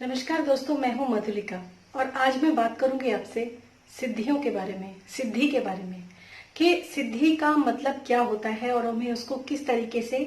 नमस्कार दोस्तों, मैं हूं मधुलिका और आज मैं बात करूंगी आपसे सिद्धियों के बारे में, सिद्धि के बारे में कि सिद्धि का मतलब क्या होता है और हमें उसको किस तरीके से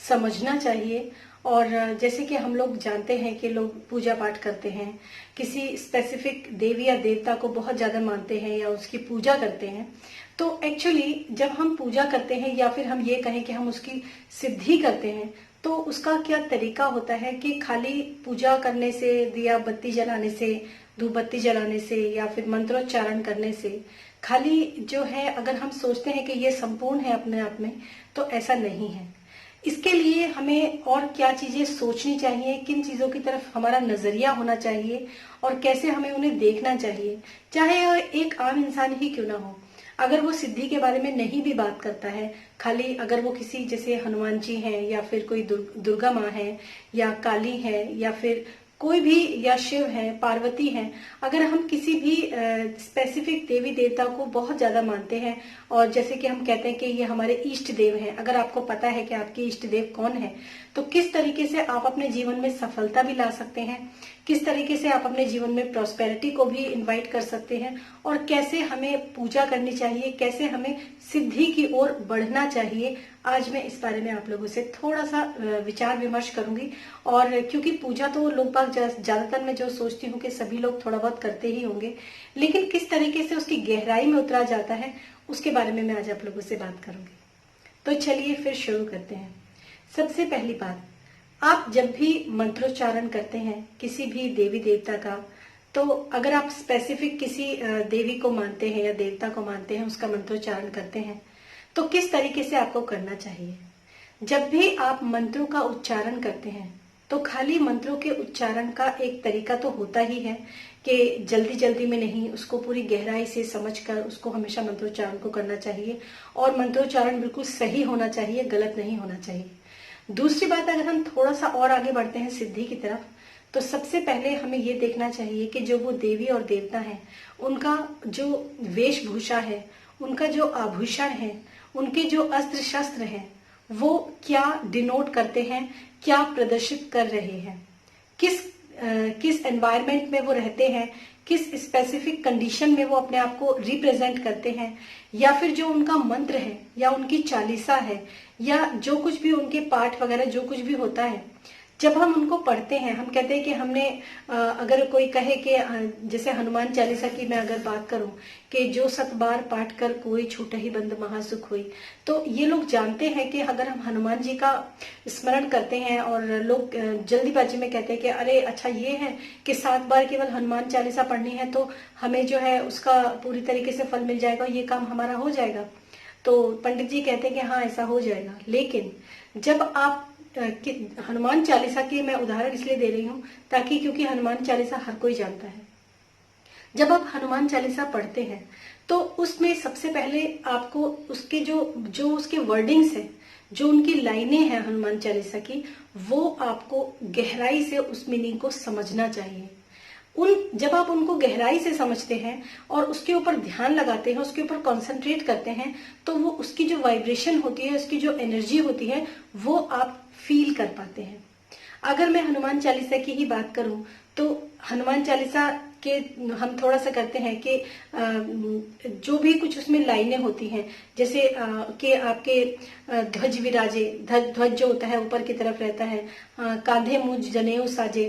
समझना चाहिए। और जैसे कि हम लोग जानते हैं कि लोग पूजा पाठ करते हैं, किसी स्पेसिफिक देवी या देवता को बहुत ज्यादा मानते हैं या उसकी पूजा करते हैं। तो एक्चुअली जब हम पूजा करते हैं या फिर हम ये कहें कि हम उसकी सिद्धि करते हैं, तो उसका क्या तरीका होता है कि खाली पूजा करने से, दिया बत्ती जलाने से, धूप बत्ती जलाने से या फिर मंत्रोच्चारण करने से खाली जो है, अगर हम सोचते हैं कि ये संपूर्ण है अपने आप में, तो ऐसा नहीं है। इसके लिए हमें और क्या चीजें सोचनी चाहिए, किन चीजों की तरफ हमारा नजरिया होना चाहिए और कैसे हमें उन्हें देखना चाहिए, चाहे वह एक आम इंसान ही क्यों ना हो। अगर वो सिद्धि के बारे में नहीं भी बात करता है, खाली अगर वो किसी जैसे हनुमान जी हैं या फिर कोई दुर्गा माँ है या काली है या फिर कोई भी, या शिव है, पार्वती है, अगर हम किसी भी स्पेसिफिक देवी देवता को बहुत ज्यादा मानते हैं और जैसे कि हम कहते हैं कि ये हमारे इष्ट देव हैं, अगर आपको पता है कि आपके इष्ट देव कौन है, तो किस तरीके से आप अपने जीवन में सफलता भी ला सकते हैं, किस तरीके से आप अपने जीवन में प्रॉस्पेरिटी को भी इनवाइट कर सकते हैं और कैसे हमें पूजा करनी चाहिए, कैसे हमें सिद्धि की ओर बढ़ना चाहिए, आज मैं इस बारे में आप लोगों से थोड़ा सा विचार विमर्श करूंगी। और क्योंकि पूजा तो लोग बाग ज्यादातर मैं जो सोचती हूँ कि सभी लोग थोड़ा बहुत करते ही होंगे, लेकिन किस तरीके से उसकी गहराई में उतरा जाता है उसके बारे में मैं आज आप लोगों से बात करूंगी। तो चलिए फिर शुरू करते हैं। सबसे पहली बात, आप जब भी मंत्रोच्चारण करते हैं किसी भी देवी देवता का, तो अगर आप स्पेसिफिक किसी देवी को मानते हैं या देवता को मानते हैं, उसका मंत्रोच्चारण करते हैं, तो किस तरीके से आपको करना चाहिए। जब भी आप मंत्रों का उच्चारण करते हैं तो खाली मंत्रों के उच्चारण का एक तरीका तो होता ही है कि जल्दी जल्दी में नहीं, उसको पूरी गहराई से समझकर उसको हमेशा मंत्रोच्चारण को करना चाहिए और मंत्रोच्चारण बिल्कुल सही होना चाहिए, गलत नहीं होना चाहिए। दूसरी बात, अगर हम थोड़ा सा और आगे बढ़ते हैं सिद्धि की तरफ, तो सबसे पहले हमें ये देखना चाहिए कि जो वो देवी और देवता हैं, उनका जो वेशभूषा है, उनका जो आभूषण है, उनके जो अस्त्र शस्त्र हैं, वो क्या डिनोट करते हैं, क्या प्रदर्शित कर रहे हैं, किस एनवायरमेंट में वो रहते हैं, किस स्पेसिफिक कंडीशन में वो अपने आप को रिप्रेजेंट करते हैं, या फिर जो उनका मंत्र है या उनकी चालीसा है या जो कुछ भी उनके पाठ वगैरह जो कुछ भी होता है, जब हम उनको पढ़ते हैं, हम कहते हैं कि हमने अगर कोई कहे कि जैसे हनुमान चालीसा की मैं अगर बात करूं कि जो 7 बार पाठ कर कोई छूट ही बंद महासुख हुई, तो ये लोग जानते हैं कि अगर हम हनुमान जी का स्मरण करते हैं, और लोग जल्दीबाजी में कहते हैं कि अरे अच्छा ये है कि 7 बार केवल हनुमान चालीसा पढ़नी है तो हमें जो है उसका पूरी तरीके से फल मिल जाएगा, ये काम हमारा हो जाएगा। तो पंडित जी कहते हैं कि हाँ ऐसा हो जाएगा, लेकिन जब आप हनुमान चालीसा की मैं उदाहरण इसलिए दे रही हूँ ताकि, क्योंकि हनुमान चालीसा हर कोई जानता है। जब आप हनुमान चालीसा पढ़ते हैं तो उसमें सबसे पहले आपको उसके जो जो उसके वर्डिंग्स हैं, जो उनकी लाइनें हैं हनुमान चालीसा की, वो आपको गहराई से उस मीनिंग को समझना चाहिए। जब आप उनको गहराई से समझते हैं और उसके ऊपर ध्यान लगाते हैं, उसके ऊपर कंसंट्रेट करते हैं, तो वो उसकी जो वाइब्रेशन होती है, उसकी जो एनर्जी होती है, वो आप फील कर पाते हैं। अगर मैं हनुमान चालीसा की ही बात करूं तो हनुमान चालीसा के हम थोड़ा सा करते हैं कि जो भी कुछ उसमें लाइनें होती हैं, जैसे कि आपके ध्वज विराजे, ध्वज जो होता है ऊपर की तरफ रहता है, कांधे मुझ जनेऊ साजे,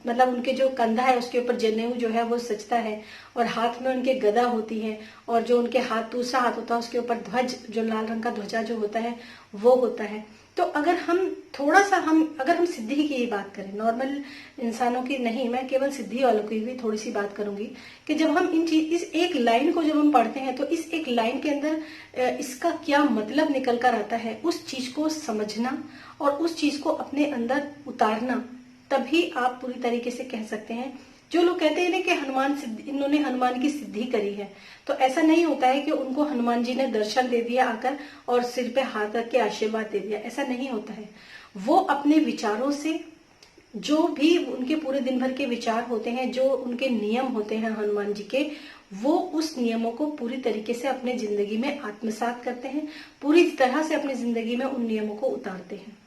मतलब उनके जो कंधा है उसके ऊपर जनेऊ जो है वो सजता है, और हाथ में उनके गदा होती है, और जो उनके हाथ दूसरा हाथ होता है उसके ऊपर ध्वज, जो लाल रंग का ध्वजा जो होता है वो होता है। तो अगर हम थोड़ा सा अगर हम सिद्धि की ही बात करें, नॉर्मल इंसानों की नहीं, मैं केवल सिद्धि वालों की भी थोड़ी सी बात करूंगी कि जब हम इस एक लाइन को जब हम पढ़ते हैं तो इस एक लाइन के अंदर इसका क्या मतलब निकल कर आता है, उस चीज को समझना और उस चीज को अपने अंदर उतारना, तभी आप पूरी तरीके से कह सकते हैं। जो लोग कहते हैं ना कि इन्होंने हनुमान की सिद्धि करी है, तो ऐसा नहीं होता है कि उनको हनुमान जी ने दर्शन दे दिया आकर और सिर पे हाथ रख के आशीर्वाद दे दिया, ऐसा नहीं होता है। वो अपने विचारों से, जो भी उनके पूरे दिन भर के विचार होते हैं, जो उनके नियम होते हैं हनुमान जी के, वो उस नियमों को पूरी तरीके से अपने जिंदगी में आत्मसात करते हैं, पूरी तरह से अपनी जिंदगी में उन नियमों को उतारते हैं।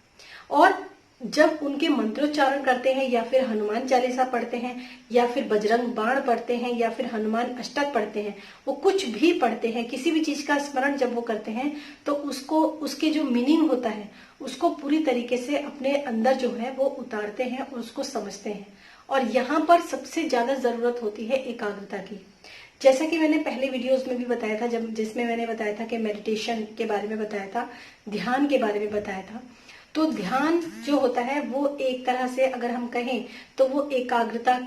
और जब उनके मंत्रोच्चारण करते हैं या फिर हनुमान चालीसा पढ़ते हैं या फिर बजरंग बाण पढ़ते हैं या फिर हनुमान अष्टक पढ़ते हैं, वो कुछ भी पढ़ते हैं, किसी भी चीज का स्मरण जब वो करते हैं तो उसको, उसके जो मीनिंग होता है उसको पूरी तरीके से अपने अंदर जो है वो उतारते हैं और उसको समझते हैं। और यहाँ पर सबसे ज्यादा जरूरत होती है एकाग्रता की। जैसा कि मैंने पहले वीडियोस में भी बताया था, जब जिसमें मैंने बताया था कि मेडिटेशन के बारे में बताया था, ध्यान के बारे में बताया था। तो ध्यान जो होता है वो एक तरह से अगर हम कहें तो वो एकाग्रता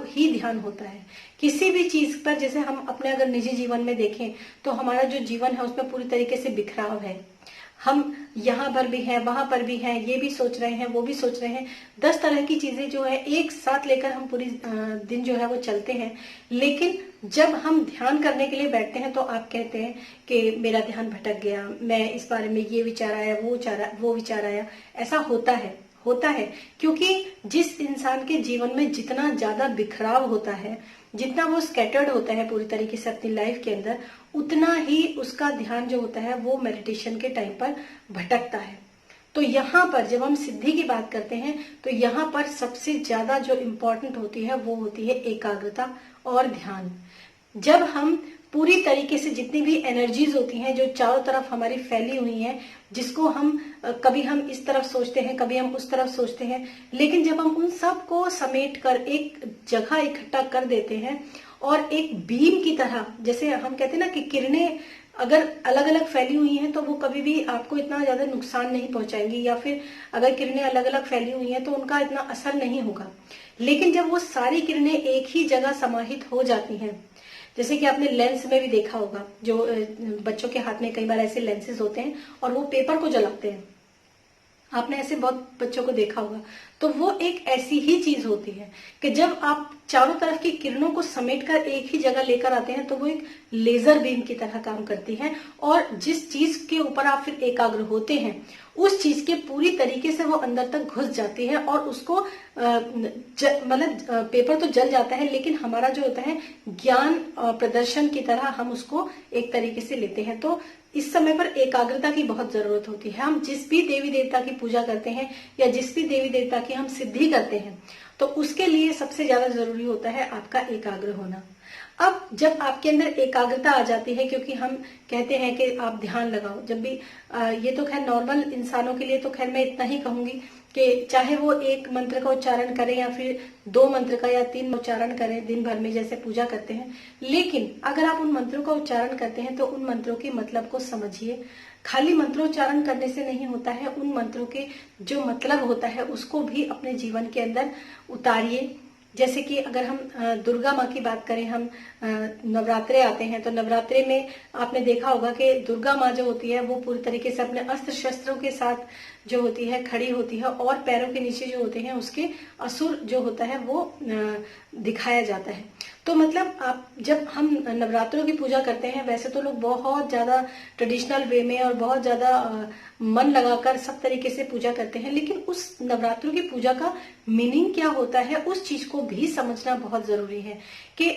ही ध्यान होता है। किसी भी चीज पर, जैसे हम अपने अगर निजी जीवन में देखें तो हमारा जो जीवन है उसमें पूरी तरीके से बिखराव है। हम यहाँ पर भी हैं, वहां पर भी हैं, ये भी सोच रहे हैं, वो भी सोच रहे हैं, 10 तरह की चीजें जो है एक साथ लेकर हम पूरी दिन जो है वो चलते हैं। लेकिन जब हम ध्यान करने के लिए बैठते हैं तो आप कहते हैं कि मेरा ध्यान भटक गया, मैं इस बारे में ये विचार आया, वो विचार आया। ऐसा होता है क्योंकि जिस इंसान के जीवन में जितना ज्यादा बिखराव होता है, जितना वो स्कैटर्ड होता है पूरी तरीके से अपनी लाइफ के अंदर, उतना ही उसका ध्यान जो होता है वो मेडिटेशन के टाइम पर भटकता है। तो यहाँ पर जब हम सिद्धि की बात करते हैं तो यहाँ पर सबसे ज्यादा जो इम्पोर्टेंट होती है वो होती है एकाग्रता और ध्यान। जब हम पूरी तरीके से जितनी भी एनर्जीज होती हैं जो चारों तरफ हमारी फैली हुई हैं, जिसको हम कभी हम इस तरफ सोचते हैं, कभी हम उस तरफ सोचते हैं, लेकिन जब हम उन सब को समेट कर एक जगह इकट्ठा कर देते हैं और एक बीम की तरह, जैसे हम कहते हैं ना कि किरणें अगर अलग अलग फैली हुई हैं तो वो कभी भी आपको इतना ज्यादा नुकसान नहीं पहुंचाएंगी, या फिर अगर किरणें अलग अलग फैली हुई हैं तो उनका इतना असर नहीं होगा। लेकिन जब वो सारी किरणें एक ही जगह समाहित हो जाती हैं, जैसे कि आपने लेंस में भी देखा होगा, जो बच्चों के हाथ में कई बार ऐसे लेंसेज होते हैं और वो पेपर को जलाते हैं, आपने ऐसे बहुत बच्चों को देखा होगा। तो वो एक ऐसी ही चीज होती है कि जब आप चारों तरफ की किरणों को समेटकर एक ही जगह लेकर आते हैं तो वो एक लेजर बीम की तरह काम करती है। और जिस चीज के ऊपर आप फिर एकाग्र होते हैं उस चीज के पूरी तरीके से वो अंदर तक घुस जाती है और उसको मतलब पेपर तो जल जाता है, लेकिन हमारा जो होता है ज्ञान प्रदर्शन की तरह हम उसको एक तरीके से लेते हैं। तो इस समय पर एकाग्रता की बहुत जरूरत होती है। हम जिस भी देवी देवता की पूजा करते हैं या जिस भी देवी देवता की हम सिद्धि करते हैं तो उसके लिए सबसे ज्यादा जरूरी होता है आपका एकाग्र होना। अब जब आपके अंदर एकाग्रता आ जाती है, क्योंकि हम कहते हैं कि आप ध्यान लगाओ, जब भी ये तो खैर नॉर्मल इंसानों के लिए तो खैर मैं इतना ही कहूंगी कि चाहे वो एक मंत्र का उच्चारण करें या फिर 2 मंत्र का या 3 उच्चारण करें दिन भर में जैसे पूजा करते हैं, लेकिन अगर आप उन मंत्रों का उच्चारण करते हैं तो उन मंत्रों के मतलब को समझिए। खाली मंत्रोच्चारण करने से नहीं होता है, उन मंत्रों के जो मतलब होता है उसको भी अपने जीवन के अंदर उतारिए। जैसे कि अगर हम दुर्गा माँ की बात करें, हम नवरात्रे आते हैं तो नवरात्रे में आपने देखा होगा कि दुर्गा माँ जो होती है वो पूरी तरीके से अपने अस्त्र शस्त्रों के साथ जो होती है खड़ी होती है और पैरों के नीचे जो होते हैं उसके असुर जो होता है वो दिखाया जाता है। तो मतलब आप जब हम नवरात्रों की पूजा करते हैं, वैसे तो लोग बहुत ज्यादा ट्रेडिशनल वे में और बहुत ज्यादा मन लगाकर सब तरीके से पूजा करते हैं, लेकिन उस नवरात्रों की पूजा का मीनिंग क्या होता है उस चीज को भी समझना बहुत जरूरी है कि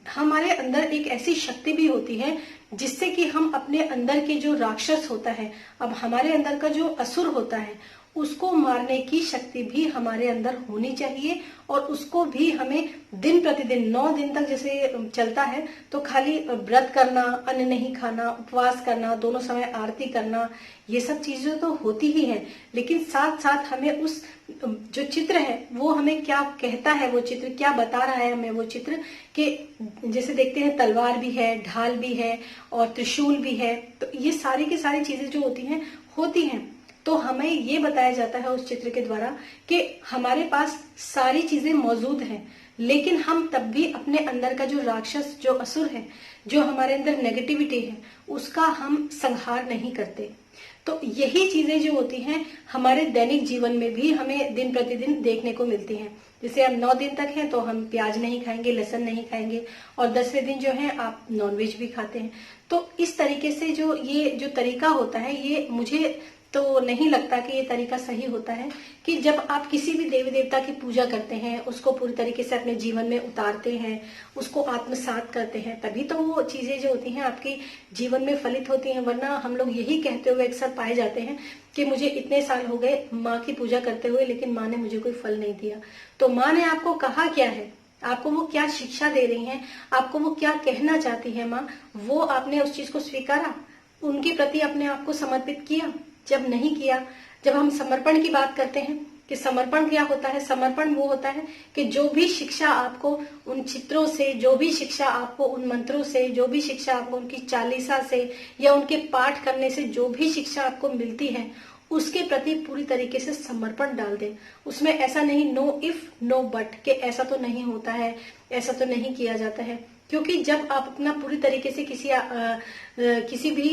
हमारे अंदर एक ऐसी शक्ति भी होती है जिससे कि हम अपने अंदर के जो राक्षस होता है, अब हमारे अंदर का जो असुर होता है उसको मारने की शक्ति भी हमारे अंदर होनी चाहिए। और उसको भी हमें दिन प्रतिदिन 9 दिन तक जैसे चलता है तो खाली व्रत करना, अन्न नहीं खाना, उपवास करना, दोनों समय आरती करना, ये सब चीजें तो होती ही है, लेकिन साथ साथ हमें उस जो चित्र है वो हमें क्या कहता है, वो चित्र क्या बता रहा है हमें वो चित्र, कि जैसे देखते हैं तलवार भी है, ढाल भी है और त्रिशूल भी है, तो ये सारी की सारी चीजें जो होती हैं तो हमें ये बताया जाता है उस चित्र के द्वारा कि हमारे पास सारी चीजें मौजूद हैं, लेकिन हम तब भी अपने अंदर का जो राक्षस, जो असुर है, जो हमारे अंदर नेगेटिविटी है, उसका हम संहार नहीं करते। तो यही चीजें जो होती हैं हमारे दैनिक जीवन में भी हमें दिन प्रतिदिन देखने को मिलती हैं। जैसे हम 9 दिन तक हैं तो हम प्याज नहीं खाएंगे, लहसुन नहीं खाएंगे, और 10वें दिन जो है आप नॉनवेज भी खाते हैं। तो इस तरीके से जो ये जो तरीका होता है ये मुझे तो नहीं लगता कि ये तरीका सही होता है कि जब आप किसी भी देवी देवता की पूजा करते हैं, उसको पूरी तरीके से अपने जीवन में उतारते हैं, उसको आत्मसात करते हैं, तभी तो वो चीजें जो होती हैं आपकी जीवन में फलित होती हैं। वरना हम लोग यही कहते हुए अक्सर पाए जाते हैं कि मुझे इतने साल हो गए माँ की पूजा करते हुए, लेकिन माँ ने मुझे कोई फल नहीं दिया। तो माँ ने आपको कहा क्या है, आपको वो क्या शिक्षा दे रही हैं, आपको वो क्या कहना चाहती है माँ, वो आपने उस चीज को स्वीकारा, उनके प्रति अपने आप को समर्पित किया? जब नहीं किया, जब हम समर्पण की बात करते हैं कि समर्पण क्या होता है, समर्पण वो होता है कि जो भी शिक्षा आपको उन चित्रों से, जो भी शिक्षा आपको उन मंत्रों से, जो भी शिक्षा आपको उनकी चालीसा से या उनके पाठ करने से जो भी शिक्षा आपको मिलती है, उसके प्रति पूरी तरीके से समर्पण डाल दें। उसमें ऐसा नहीं नो इफ नो बट कि ऐसा तो नहीं होता है, ऐसा तो नहीं किया जाता है। क्योंकि जब आप अपना पूरी तरीके से किसी भी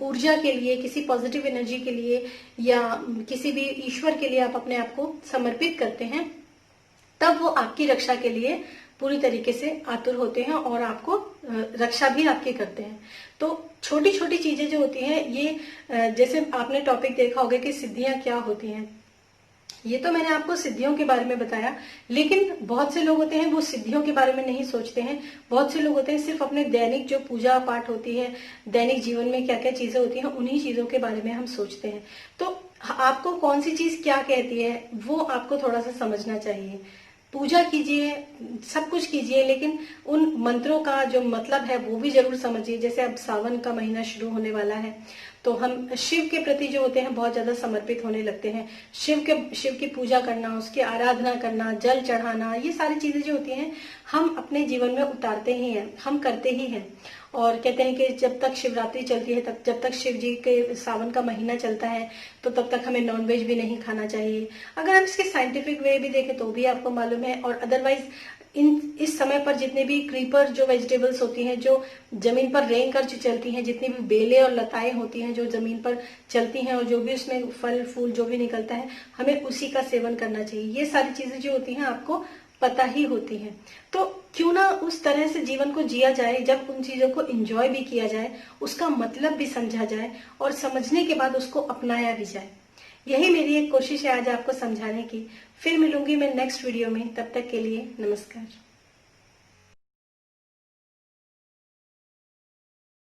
ऊर्जा के लिए, किसी पॉजिटिव एनर्जी के लिए या किसी भी ईश्वर के लिए आप अपने आप को समर्पित करते हैं, तब वो आपकी रक्षा के लिए पूरी तरीके से आतुर होते हैं और आपको रक्षा भी आपकी करते हैं। तो छोटी छोटी चीजें जो होती हैं ये, जैसे आपने टॉपिक देखा होगा कि सिद्धियां क्या होती हैं, ये तो मैंने आपको सिद्धियों के बारे में बताया, लेकिन बहुत से लोग होते हैं वो सिद्धियों के बारे में नहीं सोचते हैं। बहुत से लोग होते हैं सिर्फ अपने दैनिक जो पूजा पाठ होती है, दैनिक जीवन में क्या क्या चीजें होती हैं, उन्हीं चीजों के बारे में हम सोचते हैं। तो आपको कौन सी चीज क्या कहती है वो आपको थोड़ा सा समझना चाहिए। पूजा कीजिए, सब कुछ कीजिए, लेकिन उन मंत्रों का जो मतलब है वो भी जरूर समझिए। जैसे अब सावन का महीना शुरू होने वाला है, तो हम शिव के प्रति जो होते हैं बहुत ज्यादा समर्पित होने लगते हैं। शिव की पूजा करना, उसकी आराधना करना, जल चढ़ाना, ये सारी चीजें जो होती हैं हम अपने जीवन में उतारते ही हैं, हम करते ही हैं। और कहते हैं कि जब तक शिवरात्रि चलती है, तब जब तक शिव जी के सावन का महीना चलता है, तो तब तक हमें नॉनवेज भी नहीं खाना चाहिए। अगर हम इसके साइंटिफिक वे भी देखें तो भी आपको मालूम है। और अदरवाइज इस समय पर जितने भी क्रीपर जो वेजिटेबल्स होती हैं, जो जमीन पर रेंग कर जो चलती हैं, जितनी भी बेलें और लताएं होती हैं जो जमीन पर चलती हैं, और जो भी उसमें फल फूल जो भी निकलता है, हमें उसी का सेवन करना चाहिए। ये सारी चीजें जो होती हैं आपको पता ही होती हैं। तो क्यों ना उस तरह से जीवन को जिया जाए, जब उन चीजों को एंजॉय भी किया जाए, उसका मतलब भी समझा जाए, और समझने के बाद उसको अपनाया भी जाए। यही मेरी एक कोशिश है आज आपको समझाने की। फिर मिलूंगी मैं नेक्स्ट वीडियो में, तब तक के लिए नमस्कार।